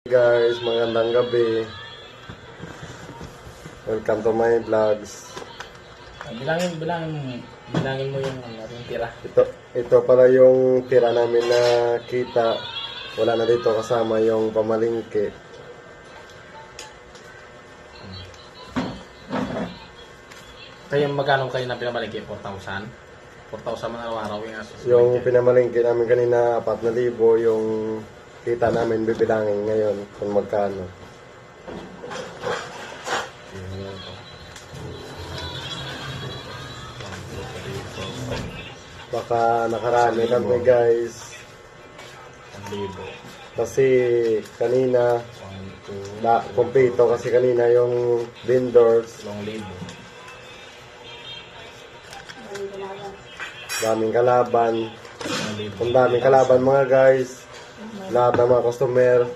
Guys, magandang gabi. Welcome to my vlogs. Bilangin mo yung tira. Ito pala yung tira namin na kita. Wala na dito kasama yung pamalingki. Kaya magkano kayo na pinamalingki? 4,000? 4,000 man araw-araw yung asos. Yung pinamalingki namin kanina 4,000. Yung kita namin bibilangin ngayon kung magkano. Baka nakarami kami guys. 1,000. Kasi kanina kumpleto kasi kanina yung vendors. 2,000. Daming kalaban. 1,000. Kung daming kalaban mga guys. Lahat ng mga customer